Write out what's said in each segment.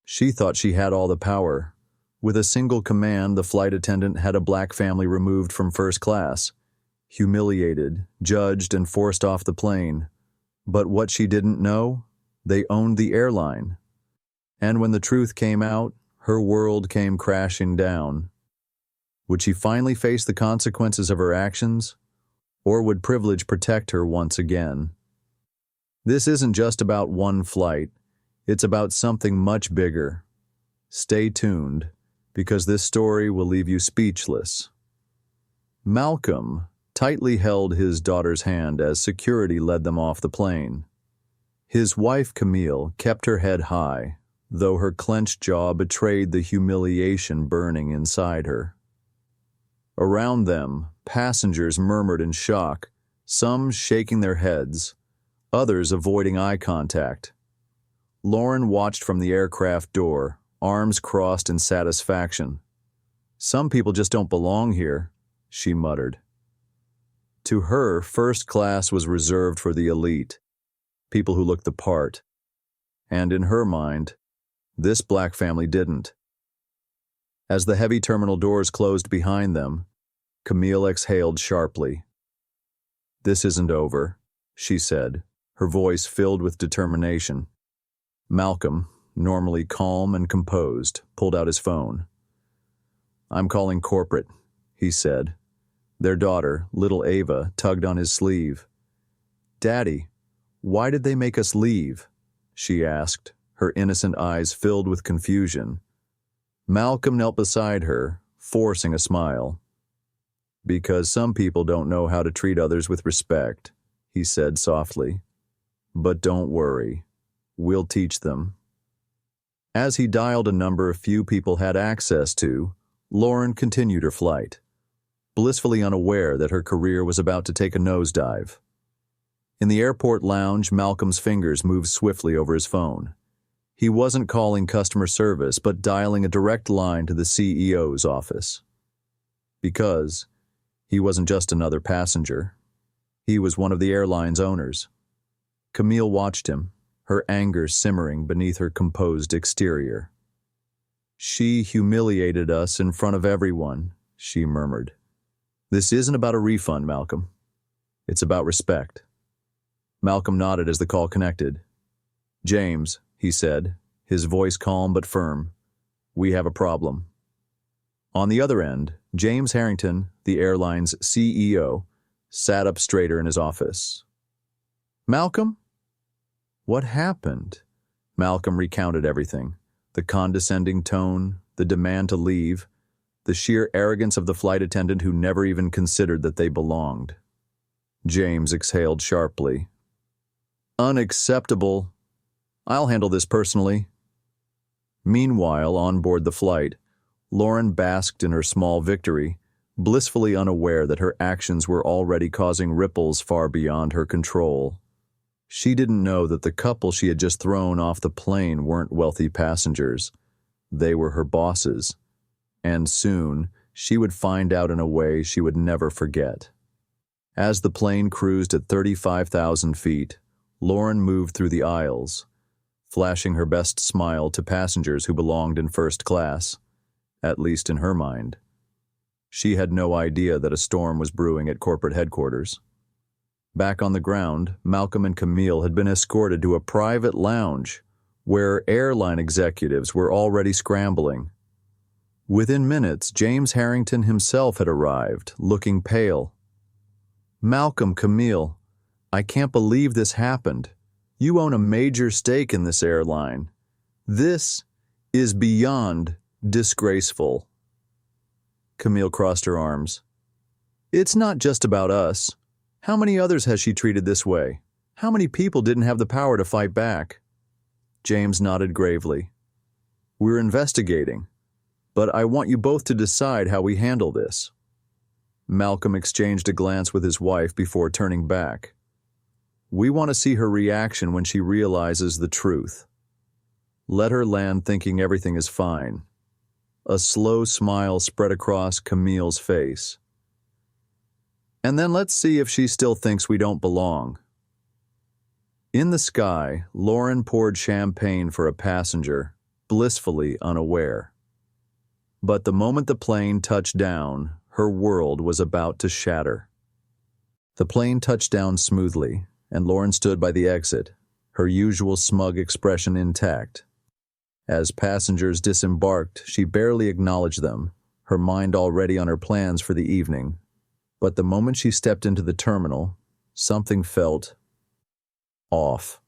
She thought she had all the power. With a single command, the flight attendant had a black family removed from first class, humiliated, judged, and forced off the plane. But what she didn't know, they owned the airline. And when the truth came out, her world came crashing down. Would she finally face the consequences of her actions, or would privilege protect her once again? This isn't just about one flight, it's about something much bigger. Stay tuned, because this story will leave you speechless. Malcolm tightly held his daughter's hand as security led them off the plane. His wife, Camille, kept her head high, though her clenched jaw betrayed the humiliation burning inside her. Around them, passengers murmured in shock, some shaking their heads, others avoiding eye contact. Lauren watched from the aircraft door, arms crossed in satisfaction. "Some people just don't belong here," she muttered. To her, first class was reserved for the elite, people who looked the part. And in her mind, this black family didn't. As the heavy terminal doors closed behind them, Camille exhaled sharply. "This isn't over," she said, her voice filled with determination. Malcolm, normally calm and composed, pulled out his phone. "I'm calling corporate," he said. Their daughter, little Ava, tugged on his sleeve. "Daddy, why did they make us leave?" she asked, her innocent eyes filled with confusion. Malcolm knelt beside her, forcing a smile. "Because some people don't know how to treat others with respect," he said softly. "But don't worry, we'll teach them." As he dialed a number few people had access to, Lauren continued her flight, blissfully unaware that her career was about to take a nosedive. In the airport lounge, Malcolm's fingers moved swiftly over his phone. He wasn't calling customer service, but dialing a direct line to the CEO's office. Because he wasn't just another passenger. He was one of the airline's owners. Camille watched him, her anger simmering beneath her composed exterior. "She humiliated us in front of everyone," she murmured. "This isn't about a refund, Malcolm. It's about respect." Malcolm nodded as the call connected. "James," he said, his voice calm but firm, "we have a problem." On the other end, James Harrington, the airline's CEO, sat up straighter in his office. "Malcolm? What happened?" Malcolm recounted everything. The condescending tone, the demand to leave, the sheer arrogance of the flight attendant who never even considered that they belonged. James exhaled sharply. "Unacceptable. I'll handle this personally." Meanwhile, on board the flight, Lauren basked in her small victory, blissfully unaware that her actions were already causing ripples far beyond her control. She didn't know that the couple she had just thrown off the plane weren't wealthy passengers. They were her bosses. And soon, she would find out in a way she would never forget. As the plane cruised at 35,000 feet, Lauren moved through the aisles, flashing her best smile to passengers who belonged in first class, at least in her mind. She had no idea that a storm was brewing at corporate headquarters. Back on the ground, Malcolm and Camille had been escorted to a private lounge where airline executives were already scrambling. Within minutes, James Harrington himself had arrived, looking pale. "Malcolm, Camille, I can't believe this happened. You own a major stake in this airline. This is beyond disgraceful." Camille crossed her arms. "It's not just about us. How many others has she treated this way? How many people didn't have the power to fight back?" James nodded gravely. "We're investigating, but I want you both to decide how we handle this." Malcolm exchanged a glance with his wife before turning back. "We want to see her reaction when she realizes the truth. Let her land thinking everything is fine." A slow smile spread across Camille's face. "And then let's see if she still thinks we don't belong." In the sky, Lauren poured champagne for a passenger, blissfully unaware. But the moment the plane touched down, her world was about to shatter. The plane touched down smoothly, and Lauren stood by the exit, her usual smug expression intact. As passengers disembarked, she barely acknowledged them, her mind already on her plans for the evening. But the moment she stepped into the terminal, something felt off.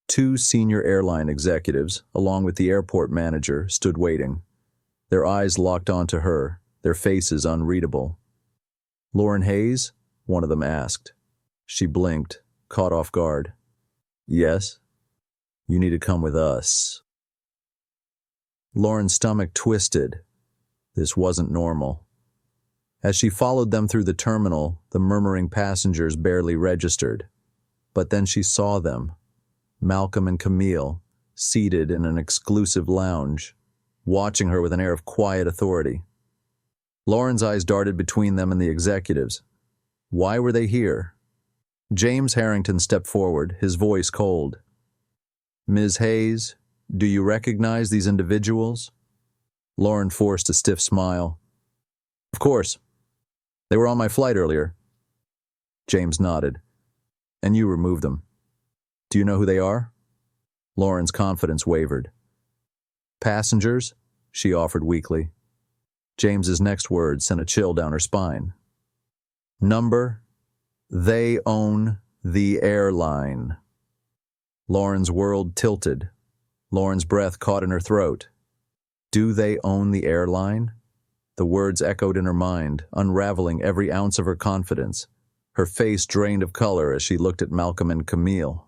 Two senior airline executives, along with the airport manager, stood waiting. Their eyes locked onto her, their faces unreadable. "Lauren Hayes?" one of them asked. She blinked, caught off guard. "Yes? You need to come with us." Lauren's stomach twisted. This wasn't normal. As she followed them through the terminal, the murmuring passengers barely registered. But then she saw them, Malcolm and Camille, seated in an exclusive lounge, watching her with an air of quiet authority. Lauren's eyes darted between them and the executives. Why were they here? James Harrington stepped forward, his voice cold. "Ms. Hayes, do you recognize these individuals?" Lauren forced a stiff smile. "Of course. They were on my flight earlier." James nodded. "And you removed them. Do you know who they are?" Lauren's confidence wavered. "Passengers," she offered weakly. James's next words sent a chill down her spine. "Number, they own the airline." Lauren's world tilted. Lauren's breath caught in her throat. Do they own the airline? The words echoed in her mind, unraveling every ounce of her confidence. Her face drained of color as she looked at Malcolm and Camille.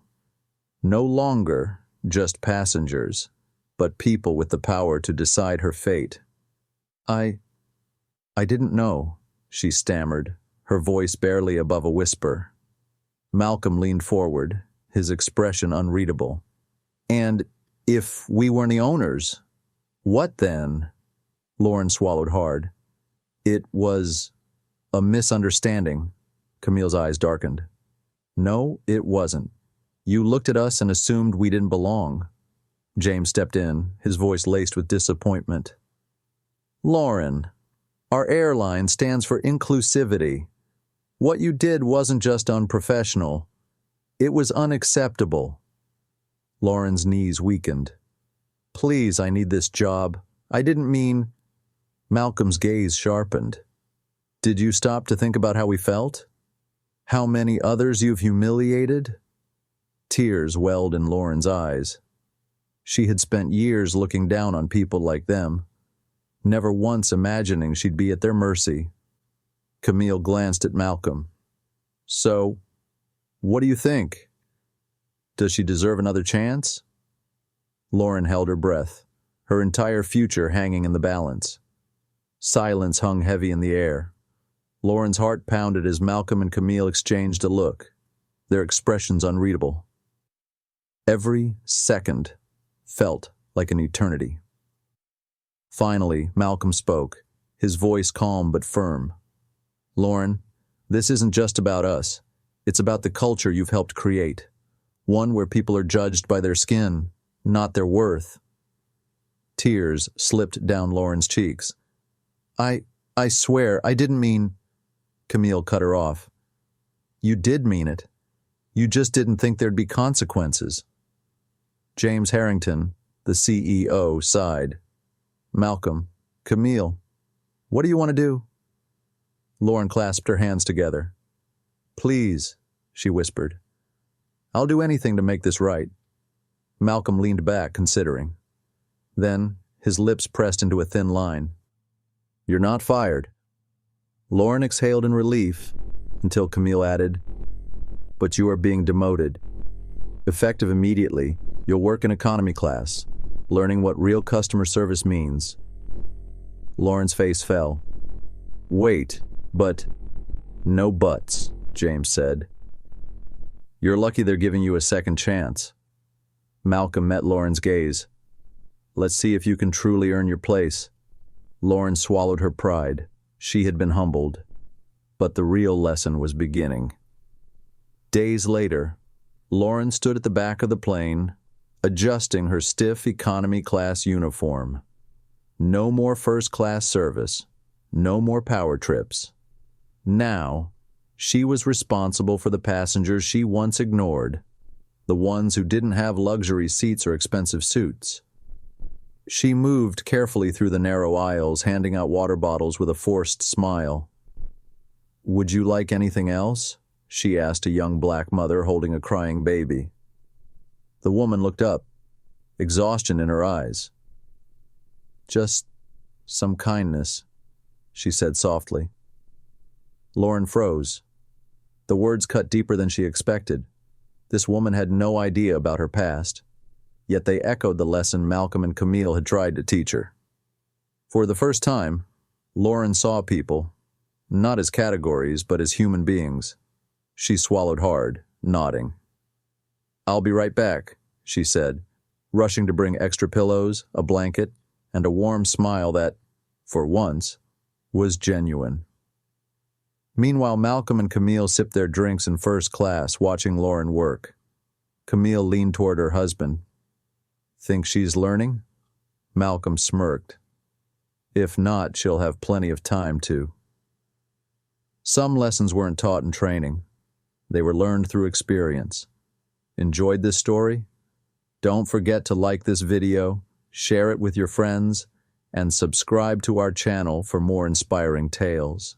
No longer just passengers, but people with the power to decide her fate. I didn't know," she stammered, her voice barely above a whisper. Malcolm leaned forward, his expression unreadable. "And if we weren't the owners, what then?" Lauren swallowed hard. "It was a misunderstanding." Camille's eyes darkened. "No, it wasn't. You looked at us and assumed we didn't belong." James stepped in, his voice laced with disappointment. "Lauren, our airline stands for inclusivity. What you did wasn't just unprofessional. It was unacceptable." Lauren's knees weakened. "Please, I need this job. I didn't mean—" Malcolm's gaze sharpened. "Did you stop to think about how we felt? How many others you've humiliated?" Tears welled in Lauren's eyes. She had spent years looking down on people like them, never once imagining she'd be at their mercy. Camille glanced at Malcolm. "So, what do you think? Does she deserve another chance?" Lauren held her breath, her entire future hanging in the balance. Silence hung heavy in the air. Lauren's heart pounded as Malcolm and Camille exchanged a look, their expressions unreadable. Every second felt like an eternity. Finally, Malcolm spoke, his voice calm but firm. "Lauren, this isn't just about us. It's about the culture you've helped create. One where people are judged by their skin, not their worth." Tears slipped down Lauren's cheeks. I swear, I didn't mean—" Camille cut her off. "You did mean it. You just didn't think there'd be consequences." James Harrington, the CEO, sighed. "Malcolm, Camille, what do you want to do?" Lauren clasped her hands together. "Please," she whispered. "I'll do anything to make this right." Malcolm leaned back, considering. Then, his lips pressed into a thin line. "You're not fired." Lauren exhaled in relief, until Camille added, "But you are being demoted. Effective immediately, you'll work in economy class, learning what real customer service means." Lauren's face fell. "Wait, but—" "No buts," James said. "You're lucky they're giving you a second chance." Malcolm met Lauren's gaze. "Let's see if you can truly earn your place." Lauren swallowed her pride. She had been humbled. But the real lesson was beginning. Days later, Lauren stood at the back of the plane, adjusting her stiff economy class uniform. No more first-class service. No more power trips. Now, she was responsible for the passengers she once ignored, the ones who didn't have luxury seats or expensive suits. She moved carefully through the narrow aisles, handing out water bottles with a forced smile. "Would you like anything else?" she asked a young black mother holding a crying baby. The woman looked up, exhaustion in her eyes. "Just some kindness," she said softly. Lauren froze. The words cut deeper than she expected. This woman had no idea about her past, yet they echoed the lesson Malcolm and Camille had tried to teach her. For the first time, Lauren saw people, not as categories, but as human beings. She swallowed hard, nodding. "I'll be right back," she said, rushing to bring extra pillows, a blanket, and a warm smile that, for once, was genuine. Meanwhile, Malcolm and Camille sipped their drinks in first class, watching Lauren work. Camille leaned toward her husband. "Think she's learning?" Malcolm smirked. "If not, she'll have plenty of time to." Some lessons weren't taught in training. They were learned through experience. Enjoyed this story? Don't forget to like this video, share it with your friends, and subscribe to our channel for more inspiring tales.